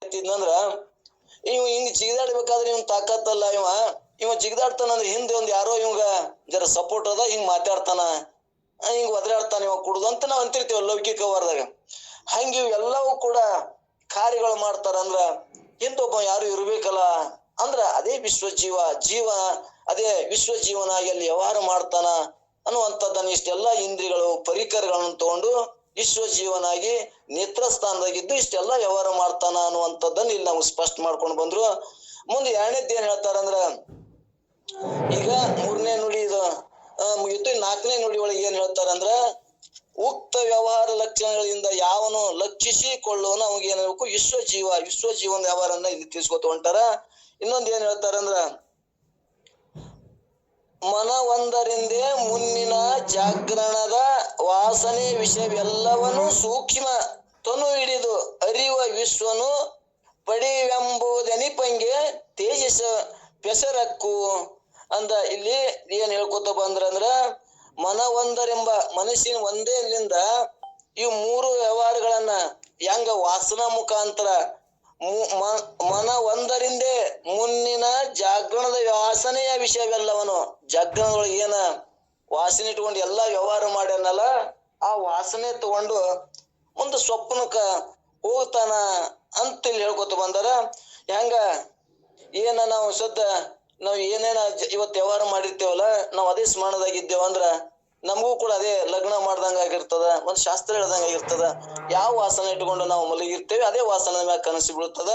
ಹೇಳ್ತಿದ್ನಂದ್ರ ಇವ್ ಹಿಂಗ್ ಜಿಗಿದಾಡ್ಬೇಕಾದ್ರೆ ಇವ್ ತಾಕತ್ತಲ್ಲ ಇವ ಜಿಗಿದಾಡ್ತಾನಂದ್ರ ಹಿಂದೆ ಒಂದ್ ಯಾರೋ ಇವಂಗ ಜರ ಸಪೋರ್ಟ್ ಅದ ಹಿಂಗ್ ಮಾತಾಡ್ತಾನ, ಹಿಂಗ್ ಒದರಾಡ್ತಾನ ಇವ ಕುಡುದು ಅಂತ ನಾವ್ ಅಂತಿರ್ತೀವ ಲೌಕಿಕ ವಾರದಾಗ. ಹಂಗ ಇವೆಲ್ಲವೂ ಕೂಡ ಕಾರ್ಯಗಳು ಮಾಡ್ತಾರ ಅಂದ್ರ ಹಿಂದೊಬ್ಬ ಯಾರು ಇರ್ಬೇಕಲ್ಲ ಅಂದ್ರ ಅದೇ ವಿಶ್ವಜೀವ ಅದೇ ವಿಶ್ವ ಜೀವನಾಗಿ ಅಲ್ಲಿ ವ್ಯವಹಾರ ಮಾಡ್ತಾನ ಅನ್ನುವಂಥದ್ದನ್ನ ಇಷ್ಟೆಲ್ಲಾ ಇಂದ್ರಿಯಗಳು ಪರಿಕರಗಳನ್ನು ತಗೊಂಡು ವಿಶ್ವ ಜೀವನಾಗಿ ನೇತ್ರ ಸ್ಥಾನದಾಗಿದ್ದು ಇಷ್ಟೆಲ್ಲಾ ವ್ಯವಹಾರ ಮಾಡ್ತಾನ ಅನ್ನುವಂಥದ್ದನ್ನ ಇಲ್ಲಿ ನಮ್ಗೆ ಸ್ಪಷ್ಟ ಮಾಡ್ಕೊಂಡು ಬಂದ್ರು. ಮುಂದೆ ಎರಡನೇದ್ದು ಏನ್ ಹೇಳ್ತಾರಂದ್ರ, ಈಗ 3ನೇ ನುಡಿ ಇದು ಮುಗಿತು. 4ನೇ ನುಡಿ ಒಳಗೆ ಏನ್ ಹೇಳ್ತಾರಂದ್ರ, ಉಕ್ತ ವ್ಯವಹಾರ ಲಕ್ಷಣಗಳಿಂದ ಯಾವನು ಲಕ್ಷಿಸಿಕೊಳ್ಳೋನು ಅವಾಗ ಏನ್ ಹೇಳ್ಬೇಕು, ವಿಶ್ವ ಜೀವನ ವ್ಯವಹಾರನ್ನ ಇಲ್ಲಿ ತಿಳಿಸ್ಕೊತ ಹೊಂಟಾರ. ಇನ್ನೊಂದ್ ಏನ್ ಹೇಳ್ತಾರಂದ್ರ, ಮನವೊಂದರಿಂದೇ ಮುನ್ನಿನ ಜಾಗರಣದ ವಾಸನೆ ವಿಷಯವೆಲ್ಲವನ್ನೂ ಸೂಕ್ಷ್ಮ ತನು ಹಿಡಿದು ಅರಿವ ವಿಶ್ವನು ಪಡಿವೆಂಬುದೆನಿಪಂಗೆ ತೇಜಸ ಪೆಸರಕ್ಕು ಅಂದ. ಇಲ್ಲಿ ಏನ್ ಹೇಳ್ಕೊತ ಬಂದ್ರಂದ್ರ, ಮನವೊಂದರೆಂಬ ಮನಸ್ಸಿನ ಒಂದೇಲಿಂದ ಇವು 3 ವ್ಯವಹಾರಗಳನ್ನ ಹೆಂಗ ವಾಸನಾ ಮುಖಾಂತರ ಮನ ಒಂದರಿಂದೇ ಮುನ್ನಿನ ಜಾಗರಣದ ವಾಸನೆಯ ವಿಷಯವೆಲ್ಲವನು ಜಾಗರಣದೊಳಗೆ ಏನ ವಾಸನೆ ಇಟ್ಕೊಂಡು ಎಲ್ಲಾ ವ್ಯವಹಾರ ಮಾಡ್ಯಾನಲ್ಲ, ಆ ವಾಸನೆ ತಗೊಂಡು ಮುಂದೆ ಸ್ವಪ್ನಕ್ಕ ಹೋಗ್ತಾನ ಅಂತ ಇಲ್ಲಿ ಹೇಳ್ಕೊತ ಬಂದಾರ. ಹೆಂಗ ನಾವ್ ಏನೇನ ಇವತ್ತು ವ್ಯವಹಾರ ಮಾಡಿರ್ತೇವಲ್ಲ, ನಾವ್ ಅದೇ ಸ್ಮರಣದಾಗಿದ್ದೇವ ಅಂದ್ರ ನಮಗೂ ಕೂಡ ಅದೇ ಲಗ್ನ ಮಾಡ್ದಂಗ ಆಗಿರ್ತದ, ಒಂದ್ ಶಾಸ್ತ್ರ ಹೇಳ್ದಂಗ ಆಗಿರ್ತದ. ಯಾವ ವಾಸನೆ ಇಟ್ಕೊಂಡು ನಾವು ಮಲಗಿರ್ತೇವೆ ಅದೇ ವಾಸನೆ ಮ್ಯಾಗ ಕನಸು ಬೀಳ್ತದ.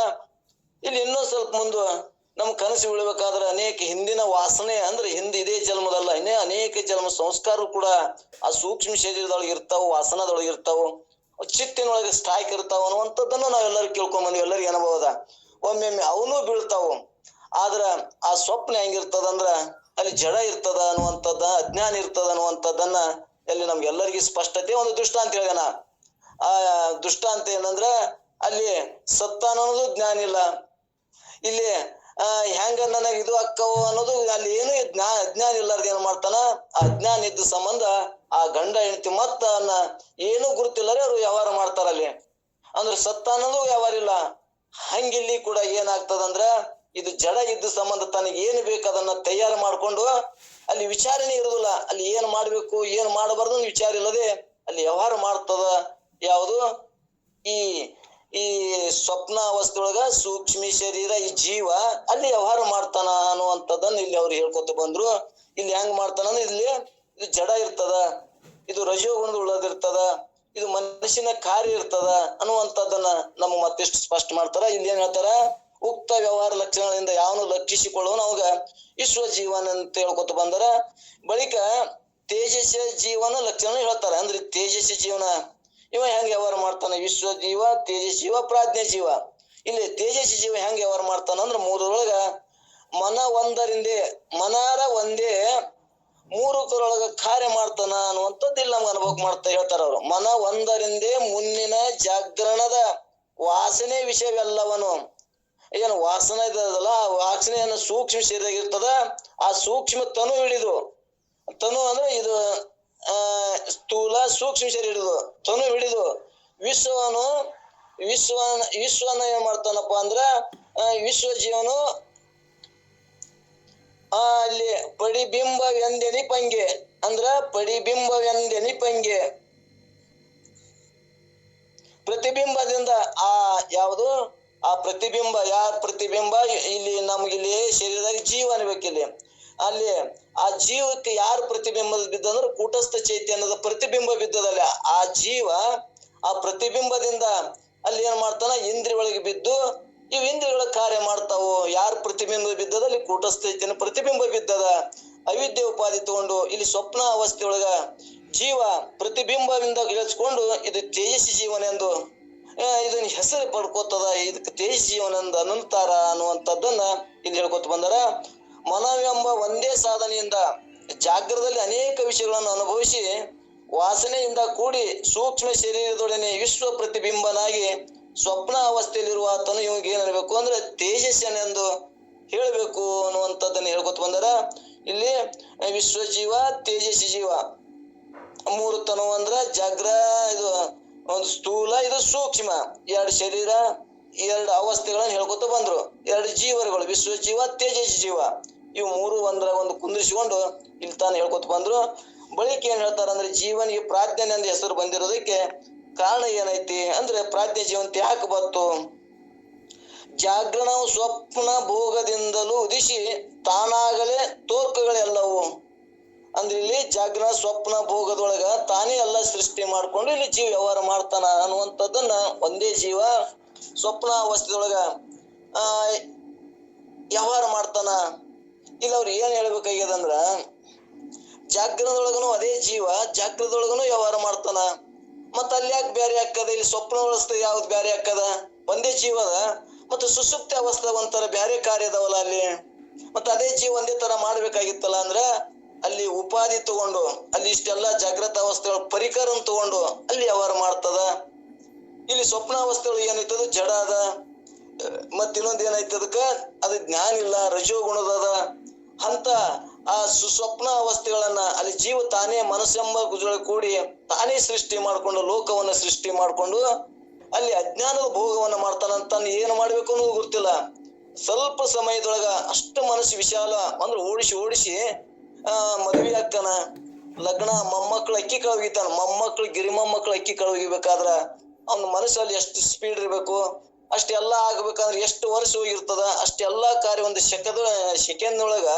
ಇಲ್ಲಿ ಇನ್ನೊಂದ್ ಸ್ವಲ್ಪ ಮುಂದೆ ನಮ್ ಕನಸು ಬೀಳ್ಬೇಕಾದ್ರ ಅನೇಕ ಹಿಂದಿನ ವಾಸನೆ ಅಂದ್ರೆ ಹಿಂದೆ ಇದೇ ಜನ್ಮದಲ್ಲ ಇನ್ನೇ ಅನೇಕ ಜನ್ಮ ಸಂಸ್ಕಾರ ಕೂಡ ಆ ಸೂಕ್ಷ್ಮ ಶರೀರದೊಳಗೆ ಇರ್ತಾವ, ವಾಸನದೊಳಗೆ ಇರ್ತಾವ, ಚಿತ್ತಿನೊಳಗೆ ಸ್ಟಾಕ್ ಇರ್ತಾವ ಅನ್ನುವಂಥದ್ದನ್ನು ನಾವೆಲ್ಲರೂ ಕೇಳ್ಕೊಂಡ್ ಬಂದ್ವಿ, ಎಲ್ಲರಿಗೂ ಅನುಭವ ಅದ. ಒಮ್ಮೊಮ್ಮೆ ಅವನು ಬೀಳ್ತಾವು. ಆದ್ರ ಆ ಸ್ವಪ್ನ ಹೆಂಗಿರ್ತದಂದ್ರ ಅಲ್ಲಿ ಜಡ ಇರ್ತದ ಅನ್ನುವಂಥದ್ದ, ಅಜ್ಞಾನ ಇರ್ತದ ಅನ್ನುವಂಥದ್ದನ್ನ ಅಲ್ಲಿ ನಮ್ಗೆಲ್ಲರಿಗೂ ಸ್ಪಷ್ಟತೆ ಒಂದು ದೃಷ್ಟಾಂತ ಹೇಳ್ಯಾನ. ಆ ದೃಷ್ಟಾಂತ ಏನಂದ್ರ, ಅಲ್ಲಿ ಸತ್ತ ಅನ್ನೋದು ಜ್ಞಾನ ಇಲ್ಲ, ಇಲ್ಲಿ ಹೆಂಗ ನನಗೆ ಇದು ಅಕ್ಕವು ಅನ್ನೋದು ಅಲ್ಲಿ ಏನು ಅಜ್ಞಾನ ಇಲ್ಲಾರ್ದ ಏನ್ ಮಾಡ್ತಾನ, ಆ ಅಜ್ಞಾನ ಇದ್ದ ಸಂಬಂಧ ಆ ಗಂಡ ಹೆಂಡತಿ ಮತ್ತ ಏನು ಗುರುತಿಲ್ಲರೆ ಅವ್ರು ವ್ಯವಹಾರ ಮಾಡ್ತಾರ ಅಲ್ಲಿ. ಅಂದ್ರೆ ಸತ್ತ ಅನ್ನೋದು ವ್ಯವಹಾರ ಇಲ್ಲ. ಹಂಗಿಲ್ಲಿ ಕೂಡ ಏನಾಗ್ತದಂದ್ರ, ಇದು ಜಡ ಇದ್ದ ಸಂಬಂಧ ತನಗೆ ಏನು ಬೇಕು ಅದನ್ನ ತಯಾರು ಮಾಡ್ಕೊಂಡು ಅಲ್ಲಿ ವಿಚಾರಣೆ ಇರುದಿಲ್ಲ, ಅಲ್ಲಿ ಏನ್ ಮಾಡ್ಬೇಕು ಏನ್ ಮಾಡಬಾರ್ದು ವಿಚಾರ ಇಲ್ಲದೆ ಅಲ್ಲಿ ವ್ಯವಹಾರ ಮಾಡ್ತದ. ಯಾವುದು ಈ ಸ್ವಪ್ನ ಅವಸ್ಥೆಯೊಳಗ ಸೂಕ್ಷ್ಮ ಶರೀರ ಈ ಜೀವ ಅಲ್ಲಿ ವ್ಯವಹಾರ ಮಾಡ್ತಾನ ಅನ್ನುವಂಥದ್ದನ್ನ ಇಲ್ಲಿ ಅವ್ರು ಹೇಳ್ಕೊತ ಬಂದ್ರು. ಇಲ್ಲಿ ಹೆಂಗ್ ಮಾಡ್ತಾನಂದ್ರೆ, ಇಲ್ಲಿ ಇದು ಜಡ ಇರ್ತದ, ಇದು ರಜೋಗುಣದ ಉಳ್ಳದಿರ್ತದ, ಇದು ಮನಸ್ಸಿನ ಕಾರ್ಯ ಇರ್ತದ ಅನ್ನುವಂಥದ್ದನ್ನ ನಮ್ಗೆ ಮತ್ತಿಷ್ಟು ಸ್ಪಷ್ಟ ಮಾಡ್ತಾರ. ಇಲ್ಲಿ ಏನ್ ಹೇಳ್ತಾರ, ಉಕ್ತ ವ್ಯವಹಾರ ಲಕ್ಷಣಗಳಿಂದ ಯಾವನು ಲಕ್ಷಿಸಿಕೊಳ್ಳೋನು ಅವಾಗ ವಿಶ್ವ ಜೀವನ ಅಂತ ಹೇಳ್ಕೊತ ಬಂದಾರ. ಬಳಿಕ ತೇಜಸ್ಸ ಜೀವನ ಲಕ್ಷಣ ಹೇಳ್ತಾರ. ಅಂದ್ರೆ ತೇಜಸ್ಸಿ ಜೀವನ ಇವ ಹೆಂಗ್ ವ್ಯವಹಾರ ಮಾಡ್ತಾನ, ವಿಶ್ವ ಜೀವ, ತೇಜಸ್ಸಿ ಜೀವ, ಪ್ರಾಜ್ಞ ಜೀವ. ಇಲ್ಲಿ ತೇಜಸ್ಸಿ ಜೀವ ಹೆಂಗ್ ವ್ಯವಹಾರ ಮಾಡ್ತಾನ ಅಂದ್ರ, 3ರೊಳಗ ಮನ ಒಂದರಿಂದೇ ಮನಾರ ಒಂದೇ 3 ಕಾರ್ಯ ಮಾಡ್ತಾನ ಅನ್ನುವಂಥದ್ದು ಇಲ್ಲಿ ನಮ್ಗೆ ಅನುಭವ ಮಾಡ್ತಾ ಹೇಳ್ತಾರ ಅವ್ರು. ಮನ ಒಂದರಿಂದೇ ಮುನ್ನಿನ ಜಾಗರಣದ ವಾಸನೆ ವಿಷಯವೆಲ್ಲವನು, ಏನು ವಾಸನೆ ಇದಲ್ಲ ಆ ವಾಸನೆಯನ್ನು ಸೂಕ್ಷ್ಮ ಶರೀರದಾಗಿರ್ತದ, ಆ ಸೂಕ್ಷ್ಮ ತನು ಹಿಡಿದು, ತನು ಅಂದ್ರೆ ಇದು ಸ್ಥೂಲ ಸೂಕ್ಷ್ಮ ಶರೀರ ಹಿಡಿದು ತನು ಹಿಡಿದು ವಿಶ್ವನ ಏನ್ ಮಾಡ್ತಾನಪ್ಪ ಅಂದ್ರ, ವಿಶ್ವ ಜೀವನು ಅಲ್ಲಿ ಪಡಿಬಿಂಬವೆಂದೆನಿಪಂಗೆ ಅಂದ್ರ ಪಡಿಬಿಂಬವೆಂದೆನಿಪಂಗೆ ಪ್ರತಿಬಿಂಬದಿಂದ ಆ ಯಾವುದು ಆ ಪ್ರತಿಬಿಂಬ, ಯಾರ ಪ್ರತಿಬಿಂಬ ಇಲ್ಲಿ ನಮ್ಗಿಲ್ಲಿ ಶರೀರದಾಗ ಜೀವ ಅನ್ಬೇಕಿಲ್ಲಿ. ಅಲ್ಲಿ ಆ ಜೀವಕ್ಕೆ ಯಾರು ಪ್ರತಿಬಿಂಬ ಬಿದ್ದಂದ್ರೆ ಕೂಟಸ್ಥ ಚೈತನ್ಯದ ಪ್ರತಿಬಿಂಬ ಬಿದ್ದದಲ್ಲ. ಆ ಜೀವ ಆ ಪ್ರತಿಬಿಂಬದಿಂದ ಅಲ್ಲಿ ಏನ್ ಮಾಡ್ತಾನ, ಇಂದ್ರಿಯ ಒಳಗೆ ಬಿದ್ದು ಇವು ಇಂದ್ರಿಯಗಳ ಕಾರ್ಯ ಮಾಡ್ತಾವು. ಯಾರ ಪ್ರತಿಬಿಂಬ ಬಿದ್ದದ ಅಲ್ಲಿ ಕೂಟಸ್ಥ ಚೈತನ್ಯ ಪ್ರತಿಬಿಂಬ ಬಿದ್ದದ. ಅವಿದ್ಯೆ ಉಪಾಧಿ ತಗೊಂಡು ಇಲ್ಲಿ ಸ್ವಪ್ನ ಅವಸ್ಥೆಯೊಳಗ ಜೀವ ಪ್ರತಿಬಿಂಬದಿಂದ ಗಳಿಸ್ಕೊಂಡು ಇದು ತೇಜಸ್ಸಿ ಜೀವನ ಎಂದು ಇದನ್ನ ಹೆಸರು ಪಡ್ಕೋತದ, ಇದಕ್ಕೆ ತೇಜ ಜೀವನದ ಅನಂತಾರ ಅನ್ನುವಂಥದ್ದನ್ನ ಇಲ್ಲಿ ಹೇಳ್ಕೊತ ಬಂದಾರ. ಮನವೆಂಬ ಒಂದೇ ಸಾಧನೆಯಿಂದ ಜಾಗ್ರದಲ್ಲಿ ಅನೇಕ ವಿಷಯಗಳನ್ನು ಅನುಭವಿಸಿ ವಾಸನೆಯಿಂದ ಕೂಡಿ ಸೂಕ್ಷ್ಮ ಶರೀರದೊಡನೆ ವಿಶ್ವ ಪ್ರತಿಬಿಂಬನಾಗಿ ಸ್ವಪ್ನ ಅವಸ್ಥೆಯಲ್ಲಿರುವ ಆತನು ಇವಾಗ ಏನಿರ್ಬೇಕು ಅಂದ್ರೆ ತೇಜಸ್ಸನೆಂದು ಹೇಳ್ಬೇಕು ಅನ್ನುವಂಥದ್ದನ್ನ ಹೇಳ್ಕೊತ ಬಂದಾರ. ಇಲ್ಲಿ ವಿಶ್ವ ಜೀವ, ತೇಜಸ್ಸಿ ಜೀವ 3 ತನು ಅಂದ್ರ ಜಾಗ್ರ, ಇದು ಒಂದು ಸ್ಥೂಲ, ಇದು ಸೂಕ್ಷ್ಮ, 2 ಶರೀರ ಎರಡು ಅವಸ್ಥೆಗಳನ್ನ ಹೇಳ್ಕೊತ ಬಂದ್ರು. ಎರಡು ಜೀವರುಗಳು, ವಿಶ್ವ ಜೀವ, ತೇಜಸ್ ಜೀವ, ಇವು ಮೂರು ಒಂದು ಕುಂದಿರಿಸಿಕೊಂಡು ಇಲ್ಲಿ ತಾನು ಹೇಳ್ಕೊತ ಬಂದ್ರು. ಬಳಿಕ ಏನ್ ಹೇಳ್ತಾರ ಅಂದ್ರೆ, ಜೀವನಿಗೆ ಪ್ರಾಜ್ಞನೆ ಅಂತ ಹೆಸರು ಬಂದಿರೋದಕ್ಕೆ ಕಾರಣ ಏನೈತಿ ಅಂದ್ರೆ, ಪ್ರಾಜ್ಞೆ ಜೀವಂತ ಯಾಕೆ ಬಂತು? ಜಾಗರಣ ಸ್ವಪ್ನ ಭೋಗದಿಂದಲೂ ಉದಿಸಿ ತಾನಾಗಲೇ ತೋರ್ಕಗಳೆಲ್ಲವು. ಅಂದ್ರೆ ಇಲ್ಲಿ ಜಾಗರಣ ಸ್ವಪ್ನ ಭೋಗದೊಳಗ ತಾನೇ ಎಲ್ಲ ಸೃಷ್ಟಿ ಮಾಡ್ಕೊಂಡು ಇಲ್ಲಿ ಜೀವ ವ್ಯವಹಾರ ಮಾಡ್ತಾನ ಅನ್ನುವಂಥದ್ದನ್ನ ಒಂದೇ ಜೀವ ಸ್ವಪ್ನ ಅವಸ್ಥೆದೊಳಗ ವ್ಯವಹಾರ ಮಾಡ್ತಾನ. ಇಲ್ಲಿ ಅವ್ರು ಏನ್ ಹೇಳ್ಬೇಕಾಗ್ಯದಂದ್ರ, ಜಾಗರಣದೊಳಗನು ಅದೇ ಜೀವ ಜಾಗೃತದೊಳಗನು ವ್ಯವಹಾರ ಮಾಡ್ತಾನ. ಮತ್ತ ಅಲ್ಲಿ ಯಾಕೆ ಬ್ಯಾರೆ ಹಾಕದ? ಇಲ್ಲಿ ಸ್ವಪ್ನ ಅವಸ್ಥೆ ಯಾವ್ದು ಬ್ಯಾರೆ ಹಾಕದ? ಒಂದೇ ಜೀವದ. ಮತ್ತು ಸುಸುಪ್ತಿ ಅವಸ್ಥೆ ಒಂಥರ ಬ್ಯಾರೆ ಕಾರ್ಯದವಲ್ಲ ಅಲ್ಲಿ. ಮತ್ತ ಅದೇ ಜೀವ ಒಂದೇ ತರ ಮಾಡ್ಬೇಕಾಗಿತ್ತಲ್ಲ ಅಂದ್ರ, ಅಲ್ಲಿ ಉಪಾಧಿ ತಗೊಂಡು ಅಲ್ಲಿ ಇಷ್ಟೆಲ್ಲ ಜಾಗೃತ ಅವಸ್ಥೆಗಳು ಪರಿಕರ ತಗೊಂಡು ಅಲ್ಲಿ ವ್ಯವಹಾರ ಮಾಡ್ತದ. ಇಲ್ಲಿ ಸ್ವಪ್ನ ಅವಸ್ಥೆಗಳು ಏನೈತದ ಜಡ ಅದ. ಮತ್ ಇನ್ನೊಂದ್ ಏನೈತದಕ್ಕ ಅದು ಜ್ಞಾನ ಇಲ್ಲ, ರಜೋಗುಣದ ಅಂತ ಆ ಸ್ವಪ್ನ ಅವಸ್ಥೆಗಳನ್ನ ಅಲ್ಲಿ ಜೀವ ತಾನೇ ಮನಸ್ಸೆಂಬ ಕೂಡಿ ತಾನೇ ಸೃಷ್ಟಿ ಮಾಡ್ಕೊಂಡು ಲೋಕವನ್ನ ಸೃಷ್ಟಿ ಮಾಡ್ಕೊಂಡು ಅಲ್ಲಿ ಅಜ್ಞಾನದ ಭೋಗವನ್ನ ಮಾಡ್ತಾನಂತ ಏನು ಮಾಡ್ಬೇಕು ಅನ್ನೋದು ಗೊತ್ತಿಲ್ಲ. ಸ್ವಲ್ಪ ಸಮಯದೊಳಗ ಅಷ್ಟು ಮನಸ್ಸು ವಿಶಾಲ ಅಂದ್ರೆ ಓಡಿಸಿ ಮದುವೆ ಆಗ್ತಾನ, ಲಗ್ನ, ಮೊಮ್ಮಕ್ಳು ಅಕ್ಕಿ ಕಳಗಿತಾನ. ಗಿರಿ ಮೊಮ್ಮಕ್ಳು ಅಕ್ಕಿ ಕಳಗಿಬೇಕಾದ್ರ ಅವ್ನ ಮನಸ್ಸಲ್ಲಿ ಎಷ್ಟು ಸ್ಪೀಡ್ ಇರ್ಬೇಕು, ಅಷ್ಟೆಲ್ಲಾ ಆಗ್ಬೇಕಂದ್ರೆ ಎಷ್ಟು ವರ್ಷ ಹೋಗಿರ್ತದ. ಅಷ್ಟೆಲ್ಲಾ ಕಾರ್ಯ ಒಂದು ಸೆಕೆಂಡ್ ಒಳಗ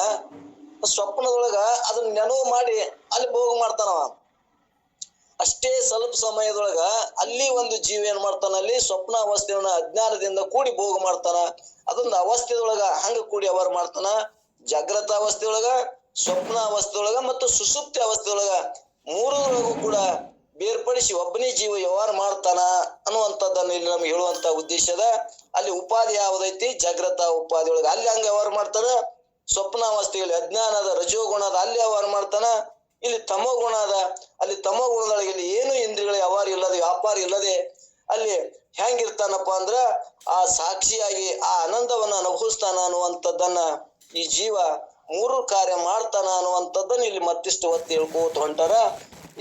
ಸ್ವಪ್ನದೊಳಗ ಅದನ್ನ ನೆನವು ಮಾಡಿ ಅಲ್ಲಿ ಭೋಗ ಮಾಡ್ತಾನವ. ಅಷ್ಟೇ ಸ್ವಲ್ಪ ಸಮಯದೊಳಗ ಅಲ್ಲಿ ಒಂದು ಜೀವ ಏನ್ ಮಾಡ್ತಾನ, ಅಲ್ಲಿ ಸ್ವಪ್ನ ಅವಸ್ಥೆಯನ್ನ ಅಜ್ಞಾನದಿಂದ ಕೂಡಿ ಭೋಗ ಮಾಡ್ತಾನ. ಅದೊಂದು ಅವಸ್ಥೆದೊಳಗ ಹಂಗ ಕೂಡಿ ವ್ಯವಹಾರ ಮಾಡ್ತಾನ. ಜಾಗೃತ ಅವಸ್ಥೆಯೊಳಗ, ಸ್ವಪ್ನ ಅವಸ್ಥೆಯೊಳಗ ಮತ್ತು ಸುಸುಪ್ತಿ ಅವಸ್ಥೆಯೊಳಗ ಮೂರರೊಳಗೂ ಕೂಡ ಬೇರ್ಪಡಿಸಿ ಒಬ್ಬನೇ ಜೀವ ವ್ಯವಹಾರ ಮಾಡ್ತಾನ ಅನ್ನುವಂಥದ್ದನ್ನು ಇಲ್ಲಿ ನಮ್ಗೆ ಹೇಳುವಂತ ಉದ್ದೇಶದ. ಅಲ್ಲಿ ಉಪಾಧಿ ಯಾವ್ದೈತಿ? ಜಾಗೃತ ಉಪಾಧಿ ಒಳಗ ಅಲ್ಲಿ ಹಂಗ ವ್ಯವಹಾರ ಮಾಡ್ತಾನ. ಸ್ವಪ್ನಾವಸ್ಥೆಯಲ್ಲಿ ಅಜ್ಞಾನದ ರಜೋಗುಣದ ಅಲ್ಲಿ ವ್ಯವಹಾರ ಮಾಡ್ತಾನ. ಇಲ್ಲಿ ತಮೋಗುಣ ಅದ, ಅಲ್ಲಿ ತಮೋಗುಣದೊಳಗೆ ಇಲ್ಲಿ ಏನು ಇಂದ್ರಿಯಗಳ ವ್ಯವಹಾರ ಇಲ್ಲದೆ, ವ್ಯಾಪಾರ ಇಲ್ಲದೆ ಅಲ್ಲಿ ಹೆಂಗಿರ್ತಾನಪ್ಪ ಅಂದ್ರ ಆ ಸಾಕ್ಷಿಯಾಗಿ ಆ ಆನಂದವನ್ನ ಅನುಭವಿಸ್ತಾನ ಅನ್ನುವಂಥದ್ದನ್ನ ಈ ಜೀವ ಮೂರು ಕಾರ್ಯ ಮಾಡ್ತಾನ ಅನ್ನುವಂಥದ್ದನ್ನ ಇಲ್ಲಿ ಮತ್ತಿಷ್ಟು ಒತ್ತಿ ಹೇಳ್ಕೋತ ಹೊಂಟಾರ.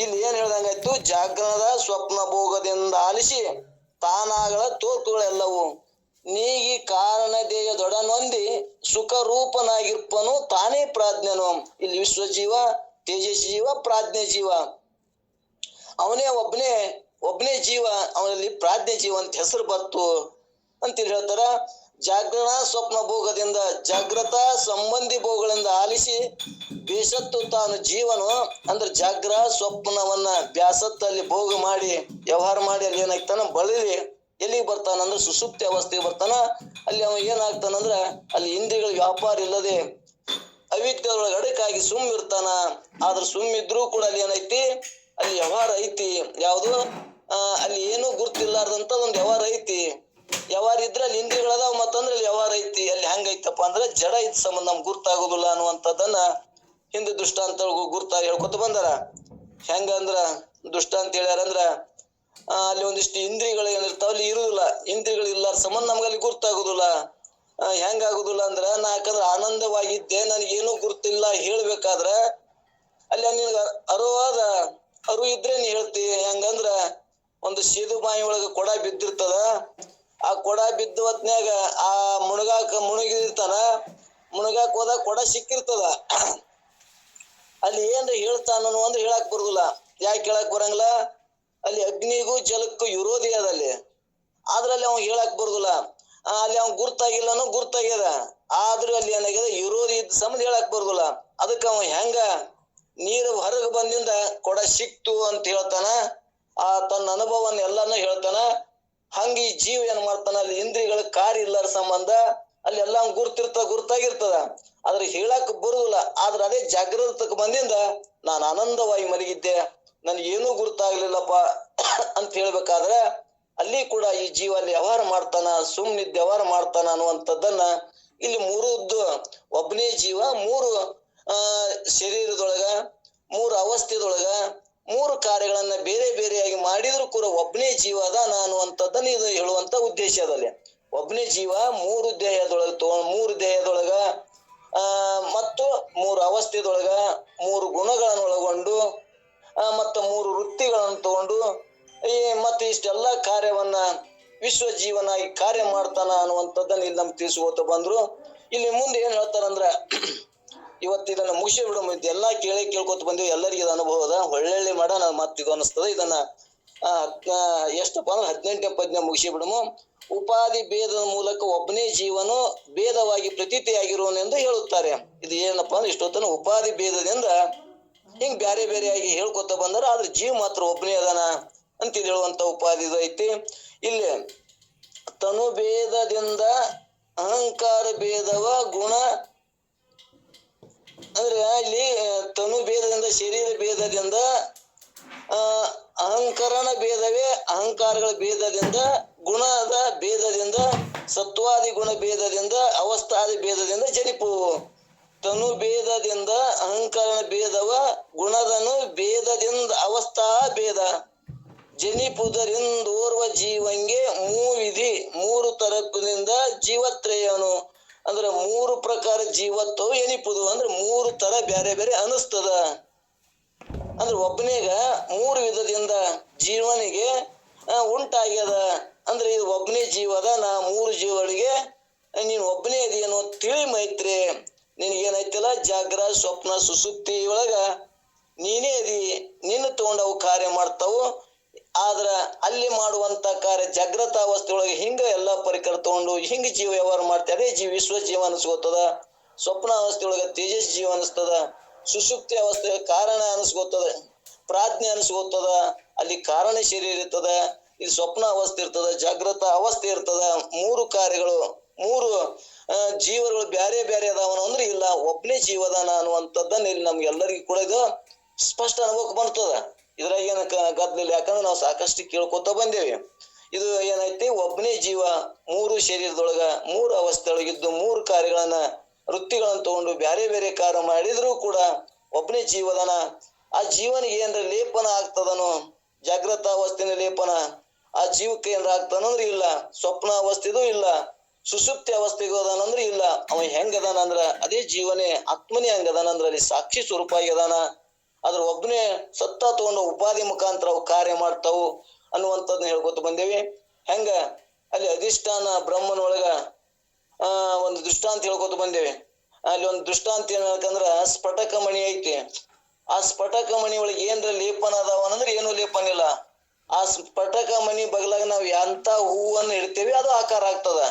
ಇಲ್ಲಿ ಏನ್ ಹೇಳ್ದಂಗಾಯ್ತು? ಜಾಗರಣದ ಸ್ವಪ್ನ ಭೋಗದಿಂದ ಆಲಿಸಿ ತಾನಾಗಳ ತೋರ್ಕುಗಳೆಲ್ಲವು ನೀಗಿ ಕಾರಣ ದೇಯ ದೊಡನೊಂದಿ ಸುಖ ರೂಪನಾಗಿರ್ಪನು ತಾನೇ ಪ್ರಾಜ್ಞನು. ಇಲ್ಲಿ ವಿಶ್ವ ಜೀವ, ತೇಜಸ್ ಜೀವ, ಪ್ರಾಜ್ಞೆ ಜೀವ, ಅವನೇ ಒಬ್ಬನೇ ಜೀವ. ಅವನಲ್ಲಿ ಪ್ರಾಜ್ಞೆ ಜೀವ ಅಂತ ಹೆಸರು ಬತ್ತು ಅಂತೇಳಿ ಹೇಳ್ತಾರ. ಜಾಗರಣ ಸ್ವಪ್ನ ಭೋಗದಿಂದ ಜಾಗೃತ ಸಂಬಂಧಿ ಭೋಗಗಳಿಂದ ಆಲಿಸಿ ಬೇಸತ್ತು ತಾನು ಜೀವನು ಅಂದ್ರೆ ಜಾಗ್ರ ಸ್ವಪ್ನವನ್ನ ಬ್ಯಾಸತ್ತಲ್ಲಿ ಭೋಗ ಮಾಡಿ ವ್ಯವಹಾರ ಮಾಡಿ ಅಲ್ಲಿ ಏನಾಗ್ತಾನ, ಬಳಲಿ ಎಲ್ಲಿಗೆ ಬರ್ತಾನ ಅಂದ್ರೆ ಸುಸುಪ್ತಿ ಅವಸ್ಥೆಗೆ ಬರ್ತಾನ. ಅಲ್ಲಿ ಅವ ಏನಾಗ್ತಾನಂದ್ರ ಅಲ್ಲಿ ಇಂದ್ರಿಯಗಳ ವ್ಯಾಪಾರ ಇಲ್ಲದೆ ಅವಿದ್ಯೆಯೊಳಗೆ ಅಡಕಾಗಿ ಇರ್ತಾನ. ಆದ್ರೆ ಸುಮ್ಮಿದ್ರೂ ಕೂಡ ಅಲ್ಲಿ ಏನೈತಿ, ಅಲ್ಲಿ ವ್ಯವಹಾರ ಐತಿ. ಯಾವುದು? ಅಲ್ಲಿ ಏನೂ ಗುರ್ತಿಲ್ಲಾರ್ದಂತ ಒಂದು ವ್ಯವಹಾರ ಐತಿ. ವ್ಯವಹಾರ ಇದ್ರೆ ಅಲ್ಲಿ ಇಂದ್ರಿಯಗಳದಾವ, ಮತ್ತಂದ್ರೆ ಅಲ್ಲಿ ವ್ಯವಹಾರ ಐತಿ. ಅಲ್ಲಿ ಹೆಂಗೈತಪ್ಪ ಅಂದ್ರೆ ಜಡ ಇದ್ ಸಂಬಂಧ ನಮ್ಗೆ ಗುರ್ತಾಗೋದಿಲ್ಲ ಅನ್ನುವಂಥದ್ದನ್ನ ಹಿಂದೆ ದೃಷ್ಟಾಂತ ಗುರ್ತಾಗಿ ಹೇಳ್ಕೊತ ಬಂದಾರ. ಹೆಂಗಂದ್ರ ದೃಷ್ಟಾಂತ ಹೇಳ್ಯಾರಂದ್ರ, ಅಲ್ಲಿ ಒಂದಿಷ್ಟು ಇಂದ್ರಿಯಗಳು ಏನಿರ್ತಾವ ಅಲ್ಲಿ ಇರುದಿಲ್ಲ. ಇಂದ್ರಿಯಗಳು ಇಲ್ಲಾರ ಸಂಬಂಧ ನಮ್ಗೆ ಅಲ್ಲಿ ಗುರ್ತಾಗುದಿಲ್ಲ. ಹೆಂಗಾಗುದಿಲ್ಲ ಅಂದ್ರ, ನಾ ಯಾಕಂದ್ರೆ ಆನಂದವಾಗಿದ್ದೆ, ನನಗೇನು ಗುರ್ತಿಲ್ಲ ಹೇಳ್ಬೇಕಾದ್ರ ಅಲ್ಲಿ ನಿನ್ಗ ಅರು ಇದ್ರೆ ನೀ ಹೇಳ್ತಿ. ಹೆಂಗಂದ್ರ ಒಂದು ಸೇದು ಬಾಯಿ ಒಳಗ ಕೊಡ ಬಿದ್ದಿರ್ತದ. ಆ ಕೊಡ ಬಿದ್ದ ಹೊತ್ನ್ಯಾಗ ಆ ಮುಳುಗಿರ್ತಾನ. ಮುಳುಗಾಕ್ ಹೋದಾಗ ಕೊಡ ಸಿಕ್ಕಿರ್ತದ. ಅಲ್ಲಿ ಏನ್ರ ಹೇಳ್ತಾನ ಅಂದ್ರೆ ಹೇಳಕ್ ಬರುದಿಲ್ಲ. ಯಾಕೆ ಹೇಳಕ್ ಬರಂಗಿಲ್ಲ? ಅಲ್ಲಿ ಅಗ್ನಿಗೂ ಜಲಕ್ಕೂ ವಿರೋಧಿ ಅದಲ್ಲಿ. ಆದ್ರಲ್ಲಿ ಅವ್ ಹೇಳಕ್ ಬರುದಿಲ್ಲ. ಅಲ್ಲಿ ಅವ್ನ್ ಗುರ್ತಾಗಿಲ್ಲನು ಗುರ್ತಾಗ್ಯದ. ಆದ್ರೂ ಅಲ್ಲಿ ಏನಾಗ್ಯದ, ವಿರೋಧಿ ಇದ್ದ ಸಂಬಂಧ ಹೇಳಕ್ ಬರುದಿಲ್ಲ. ಅದಕ್ಕ ಅವ ಹೆಂಗ ನೀರು ಹೊರಗೆ ಬಂದಿಂದ ಕೊಡ ಸಿಕ್ತು ಅಂತ ಹೇಳ್ತಾನ. ತನ್ನ ಅನುಭವನ್ನ ಎಲ್ಲಾನು ಹೇಳ್ತಾನ. ಹಂಗ ಈ ಜೀವ ಏನ್ ಮಾಡ್ತಾನ, ಅಲ್ಲಿ ಇಂದ್ರಿಯಗಳ ಕಾರ್ಯ ಇಲ್ಲರ ಸಂಬಂಧ ಅಲ್ಲಿ ಎಲ್ಲಾ ಗುರ್ತಾಗಿರ್ತದ. ಆದ್ರೆ ಹೇಳಕ್ ಬರುದಿಲ್ಲ. ಆದ್ರೆ ಅದೇ ಜಾಗೃತಕ್ಕೆ ಬಂದಿಂದ ನಾನು ಆನಂದವಾಗಿ ಮಲಗಿದ್ದೆ, ನನ್ಗೇನೂ ಗುರ್ತಾಗ್ಲಿಲ್ಲಪ್ಪ ಅಂತ ಹೇಳ್ಬೇಕಾದ್ರೆ ಅಲ್ಲಿ ಕೂಡ ಈ ಜೀವ ಅಲ್ಲಿ ವ್ಯವಹಾರ ಮಾಡ್ತಾನ, ಸುಮ್ನಿದ್ದ ವ್ಯವಹಾರ ಮಾಡ್ತಾನ ಅನ್ನುವಂಥದ್ದನ್ನ ಇಲ್ಲಿ ಮೂರದ್ದು ಒಬ್ಬನೇ ಜೀವ ಮೂರು ಶರೀರದೊಳಗ, ಮೂರು ಅವಸ್ಥೆದೊಳಗ, ಮೂರು ಕಾರ್ಯಗಳನ್ನ ಬೇರೆ ಬೇರೆಯಾಗಿ ಮಾಡಿದ್ರು ಕೂಡ ಒಬ್ಬನೇ ಜೀವ ಅದಾನ ಅನ್ನುವಂಥದ್ದನ್ನ ಇದು ಹೇಳುವಂತ ಉದ್ದೇಶ ಅದಲ್ಲಿ. ಒಬ್ಬನೇ ಜೀವ ಮೂರು ದೇಹದೊಳಗ ಮತ್ತು ಮೂರು ಅವಸ್ಥೆದೊಳಗ ಮೂರು ಗುಣಗಳನ್ನು ಒಳಗೊಂಡು ಮತ್ತು ಮೂರು ವೃತ್ತಿಗಳನ್ನು ತಗೊಂಡು ಮತ್ತೆ ಇಷ್ಟೆಲ್ಲಾ ಕಾರ್ಯವನ್ನ ವಿಶ್ವ ಜೀವನಾಗಿ ಕಾರ್ಯ ಮಾಡ್ತಾನ ಅನ್ನುವಂಥದ್ದನ್ನ ಇಲ್ಲಿ ನಮ್ಗೆ ತಿಳಿಸ್ಕೋತ ಬಂದ್ರು. ಇಲ್ಲಿ ಮುಂದೆ ಏನ್ ಹೇಳ್ತಾರಂದ್ರ ಇವತ್ತು ಇದನ್ನ ಮುಗಿಸಿ ಬಿಡ ಎಲ್ಲಾ ಕೇಳ್ಕೊತ ಬಂದಿವಿ, ಎಲ್ಲರಿಗೂ ಇದು ಅನುಭವ ಅದ. ಒಳ್ಳೆ ಮಾಡ ನಾನು ಮತ್ತೆ ಇದು ಅನಿಸ್ತದ. ಇದನ್ನ ಎಷ್ಟಪ್ಪ ಅಂದ್ರೆ 18ನೇ ಪದ್ಯ ಮುಗಿಸಿ ಬಿಡಮು. ಉಪಾಧಿ ಭೇದದ ಮೂಲಕ ಒಬ್ಬನೇ ಜೀವನು ಭೇದವಾಗಿ ಪ್ರತೀತಿಯಾಗಿರುವನೆಂದು ಹೇಳುತ್ತಾರೆ. ಇದು ಏನಪ್ಪಾ ಅಂದ್ರೆ ಇಷ್ಟೊತ್ತನ ಉಪಾಧಿ ಭೇದದಿಂದ ಹಿಂಗ್ ಬ್ಯಾರೆ ಬೇರೆಯಾಗಿ ಹೇಳ್ಕೊತ ಬಂದಾರ, ಆದ್ರೆ ಜೀವ ಮಾತ್ರ ಒಬ್ಬನೇ ಅದಾನ ಅಂತ ಹೇಳುವಂತ ಉಪಾಧಿ ಐತಿ. ಇಲ್ಲಿ ತನು ಭೇದದಿಂದ ಅಹಂಕಾರ ಭೇದವ ಗುಣ ಅಂದ್ರೆ ಇಲ್ಲಿ ತನು ಭೇದದಿಂದ ಶರೀರ ಭೇದದಿಂದ ಅಹಂಕರಣ ಭೇದವೇ ಅಹಂಕಾರಗಳ ಭೇದದಿಂದ ಗುಣದ ಭೇದದಿಂದ ಸತ್ವಾದಿ ಗುಣ ಭೇದದಿಂದ ಅವಸ್ಥಾದಿ ಭೇದದಿಂದ ಜನಿಪುವು. ತನು ಭೇದದಿಂದ ಅಹಂಕರಣ ಭೇದವ ಗುಣದನು ಭೇದದಿಂದ ಅವಸ್ಥಾ ಭೇದ ಜನಿಪುದರಿಂದೋರ್ವ ಜೀವಂಗೆ ಮೂವಿಧಿ ಮೂರು ತರಕದಿಂದ ಜೀವತ್ರಯನು ಅಂದ್ರೆ 3 ಪ್ರಕಾರ ಜೀವತ್ವವು ಎನಿಪುದು ಅಂದ್ರೆ 3 ತರ ಬ್ಯಾರೆ ಬೇರೆ ಅನಿಸ್ತದ. ಅಂದ್ರೆ ಒಬ್ಬನೇಗ 3 ವಿಧದಿಂದ ಜೀವನಿಗೆ ಉಂಟಾಗ್ಯದ. ಅಂದ್ರೆ ಇದು ಒಬ್ಬನೇ ಜೀವದ, ನಾ 3 ಜೀವಗಳಿಗೆ ನೀನ್ ಒಬ್ಬನೇ ಅದೇನೋ ತಿಳಿ ಮೈತ್ರಿ. ನಿನಗೇನೈತಿಲ್ಲ ಜಾಗ್ರ ಸ್ವಪ್ನ ಸುಸುಪ್ತಿ ಒಳಗ ನೀನೇ ಅದಿ, ನಿನ್ನ ತಗೊಂಡು ಅವು ಕಾರ್ಯ ಮಾಡ್ತಾವು. ಆದ್ರ ಅಲ್ಲಿ ಮಾಡುವಂತ ಕಾರ್ಯ ಜಾಗೃತ ಅವಸ್ಥೆ ಒಳಗೆ ಹಿಂಗ ಎಲ್ಲಾ ಪರಿಕರ ತಗೊಂಡು ಹಿಂಗ ಜೀವ ವ್ಯವಹಾರ ಮಾಡ್ತಾರೆ. ಅದೇ ವಿಶ್ವ ಜೀವ ಅನಿಸ್ಕೋತದ. ಸ್ವಪ್ನ ಅವಸ್ಥೆ ಒಳಗ ತೇಜಸ್ ಜೀವ ಅನಿಸ್ತದ. ಸುಸುಪ್ತಿ ಅವಸ್ಥೆ ಕಾರಣ ಅನಿಸ್ಕೋತದ, ಪ್ರಾಜ್ಞೆ ಅನಿಸ್ಕೋತದ. ಅಲ್ಲಿ ಕಾರಣ ಶರೀರ ಇರ್ತದ, ಇಲ್ಲಿ ಸ್ವಪ್ನ ಅವಸ್ಥೆ ಇರ್ತದ, ಜಾಗೃತ ಅವಸ್ಥೆ ಇರ್ತದ. 3 ಕಾರ್ಯಗಳು 3 ಜೀವಗಳು ಬ್ಯಾರೆ ಬ್ಯಾರೆ ಅದಾವನು ಅಂದ್ರೆ ಇಲ್ಲ, ಒಬ್ಬನೇ ಜೀವದಾನ ಅನ್ನುವಂಥದ್ದನ್ನ ಇಲ್ಲಿ ನಮ್ಗೆಲ್ಲರಿಗೂ ಕೂಡ ಇದು ಸ್ಪಷ್ಟ ಅನುಭವಕ್ಕೆ ಬರ್ತದ. ಇದ್ರಾಗ ಏನ ಗದ್ದಲಿಲ್ಲ, ಯಾಕಂದ್ರೆ ನಾವು ಸಾಕಷ್ಟು ಕೇಳ್ಕೊತ ಬಂದೇವಿ. ಇದು ಏನೈತಿ, ಒಬ್ಬನೇ ಜೀವ 3 ಶರೀರದೊಳಗ 3 ಅವಸ್ಥೆ ಒಳಗಿದ್ದು 3 ಕಾರ್ಯಗಳನ್ನ ವೃತ್ತಿಗಳನ್ನ ತಗೊಂಡು ಬ್ಯಾರೆ ಬೇರೆ ಕಾರ್ಯ ಮಾಡಿದ್ರು ಕೂಡ ಒಬ್ಬನೇ ಜೀವದಾನ. ಆ ಜೀವನಿಗೆ ಏನ್ರ ಲೇಪನ ಆಗ್ತದನೋ, ಜಾಗೃತ ಅವಸ್ಥೆನ ಲೇಪನ ಆ ಜೀವಕ್ಕೆ ಏನ್ರ ಆಗ್ತಾನಂದ್ರ ಇಲ್ಲ, ಸ್ವಪ್ನ ಅವಸ್ಥೆದು ಇಲ್ಲ, ಸುಸುಪ್ತಿ ಅವಸ್ಥೆಗೂ ಅದಾನಂದ್ರ ಇಲ್ಲ. ಅವ ಹೆಂಗದಾನ ಅಂದ್ರ ಅದೇ ಜೀವನೇ ಆತ್ಮನೇ ಹಂಗದಾನಂದ್ರ ಅಲ್ಲಿ ಸಾಕ್ಷಿ ಸ್ವರೂಪ ಆಗ್ಯದಾನ. ಅದ್ರ ಒಬ್ಬನೇ ಸತ್ತ ತಗೊಂಡು ಉಪಾಧಿ ಮುಖಾಂತರ ಅವು ಕಾರ್ಯ ಮಾಡ್ತಾವು ಅನ್ನುವಂಥದ್ನ ಹೇಳ್ಕೊತ ಬಂದೇವಿ. ಹೆಂಗ ಅಲ್ಲಿ ಅಧಿಷ್ಠಾನ ಬ್ರಹ್ಮನೊಳಗ ಒಂದು ದೃಷ್ಟಾಂತ ಹೇಳ್ಕೊತ ಬಂದೇವಿ. ಅಲ್ಲಿ ಒಂದು ದೃಷ್ಟಾಂತ ಏನಂದ್ರ ಸ್ಫಟಕ ಮಣಿ ಐತಿ. ಆ ಸ್ಫಟಕ ಮಣಿ ಒಳಗೆ ಏನ್ರ ಲೇಪನ ಅದಾವನಂದ್ರೆ ಏನು ಲೇಪನ ಇಲ್ಲ. ಆ ಸ್ಫಟಕ ಮಣಿ ಬಗಲಾಗ ನಾವ್ ಎಂತ ಹೂವನ್ನು ಇಡ್ತೇವಿ ಅದು ಆಕಾರ ಆಗ್ತದ.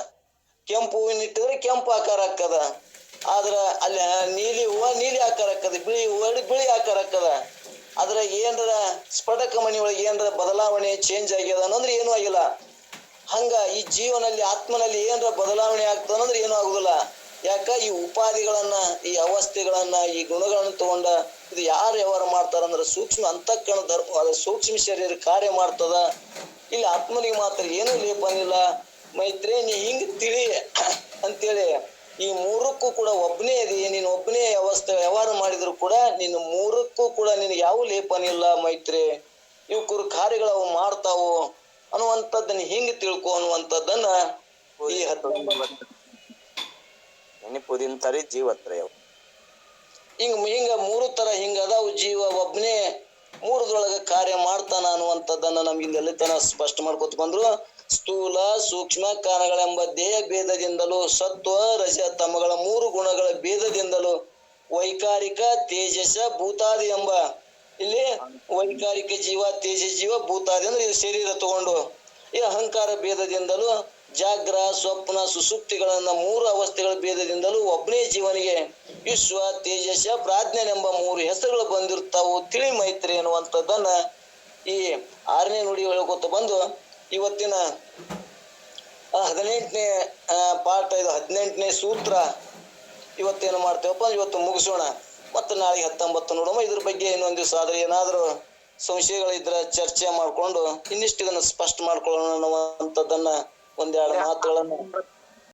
ಕೆಂಪು ಹೂವಿನ ಇಟ್ಟಿದ್ರೆ ಕೆಂಪು ಆಕಾರ ಆಗ್ತದ. ಆದ್ರ ಅಲ್ಲಿ ನೀಲಿ ಹೂವ ನೀಲಿ ಆಕಾರ ಆಗ್ತದ, ಬಿಳಿ ಹೂವ ಬಿಳಿ ಆಕಾರ ಆಗ್ತದ. ಅದ್ರ ಏನ್ರ ಸ್ಫಟಕ ಮಣಿ ಒಳಗೆ ಏನ್ರ ಬದಲಾವಣೆ ಚೇಂಜ್ ಆಗ್ಯದ ಅನ್ನಂದ್ರೆ ಏನೂ ಆಗಿಲ್ಲ. ಹಂಗ ಈ ಜೀವನಲ್ಲಿ ಆತ್ಮನಲ್ಲಿ ಏನ್ರ ಬದಲಾವಣೆ ಆಗ್ತದಂದ್ರೆ ಏನೂ ಆಗುದಿಲ್ಲ. ಯಾಕ ಈ ಉಪಾಧಿಗಳನ್ನ ಈ ಅವಸ್ಥೆಗಳನ್ನ ಈ ಗುಣಗಳನ್ನ ತಗೊಂಡ ಇದು ಯಾರು ವ್ಯವಹಾರ ಮಾಡ್ತಾರಂದ್ರ ಸೂಕ್ಷ್ಮ ಅಂತಃಕರಣ ಧರ್ಮ ಸೂಕ್ಷ್ಮ ಶರೀರ ಕಾರ್ಯ ಮಾಡ್ತದ. ಇಲ್ಲಿ ಆತ್ಮನಿಗೆ ಮಾತ್ರ ಏನೂ ಲೇಪನಿಲ್ಲ. ಮೈತ್ರಿ ನೀ ಹಿಂಗ ತಿಳಿ ಅಂತೇಳಿ ಈ 3ಕ್ಕೂ ಕೂಡ ಒಬ್ಬನೇ ಅದಿ, ನೀನು ಒಬ್ಬನೇ ಅವಸ್ಥೆ ವ್ಯವಹಾರ ಮಾಡಿದ್ರು ಕೂಡ ನೀನು 3ಕ್ಕೂ ಕೂಡ ನಿನಗೆ ಯಾವ ಲೇಪನ ಇಲ್ಲ ಮೈತ್ರಿ. ಇವಕ್ಕೂ ಕಾರ್ಯಗಳು ಮಾಡ್ತಾವು ಅನ್ನುವಂಥದ್ದನ್ನ ಹಿಂಗ ತಿಳ್ಕೊ ಅನ್ನುವಂಥದ್ದನ್ನ ಈ ನೆನಪುದಿಂತರಿ ಜೀವತ್ರಯ ಹಿಂಗ 3 ತರ ಹಿಂಗ ಅದಾವು. ಜೀವ ಒಬ್ಬನೇ 3ದೊಳಗ ಕಾರ್ಯ ಮಾಡ್ತಾನ ಅನ್ನುವಂಥದ್ದನ್ನ ನಮ್ಗೆ ಇಲ್ಲಿ ತನ ಸ್ಪಷ್ಟ ಮಾಡ್ಕೊತ ಬಂದ್ರು. ಸ್ಥೂಲ ಸೂಕ್ಷ್ಮ ಕಾರಣಗಳೆಂಬ ದೇಹ ಭೇದದಿಂದಲೂ ಸತ್ವ ರಜ ತಮಗಳ 3 ಗುಣಗಳ ಭೇದದಿಂದಲೂ ವೈಕಾರಿಕ ತೇಜಸ ಭೂತಾದಿ ಎಂಬ ಇಲ್ಲಿ ವೈಕಾರಿಕ ಜೀವ ತೇಜಸ್ ಜೀವ ಭೂತಾದಿ ಅಂದ್ರೆ ಇದು ಶರೀರ ತಗೊಂಡು ಈ ಅಹಂಕಾರ ಭೇದದಿಂದಲೂ ಜಾಗ್ರ ಸ್ವಪ್ನ ಸುಸುಪ್ತಿಗಳನ್ನ 3 ಅವಸ್ಥೆಗಳ ಭೇದದಿಂದಲೂ ಒಬ್ಬನೇ ಜೀವನಿಗೆ ವಿಶ್ವ ತೇಜಸ ಪ್ರಾಜ್ಞನೆಂಬ 3 ಹೆಸರುಗಳು ಬಂದಿರ್ತಾವು ತಿಳಿ ಮೈತ್ರಿ ಅನ್ನುವಂಥದ್ದನ್ನ ಈ 6ನೇ ನುಡಿ ಹೇಳ್ಕೊತ ಬಂದು ಇವತ್ತಿನ 18ನೇ ಪಾಠ ಇದು 18ನೇ ಸೂತ್ರ ಇವತ್ತೇನು ಮಾಡ್ತೇವಪ್ಪ ಇವತ್ತು ಮುಗಿಸೋಣ. ಮತ್ತೆ ನಾಳೆ 19 ನೋಡೋಣ. ಇದ್ರ ಬಗ್ಗೆ ಇನ್ನೊಂದ್ ದಿವಸ ಆದ್ರೆ ಏನಾದ್ರು ಸಂಶಯಗಳಿದ್ರ ಚರ್ಚೆ ಮಾಡ್ಕೊಂಡು ಇನ್ನಿಷ್ಟು ಇದನ್ನ ಸ್ಪಷ್ಟ ಮಾಡ್ಕೊಳ್ಳೋಣ ಅನ್ನುವಂಥದ್ದನ್ನ ಒಂದೆರಡು ಮಾತುಗಳನ್ನ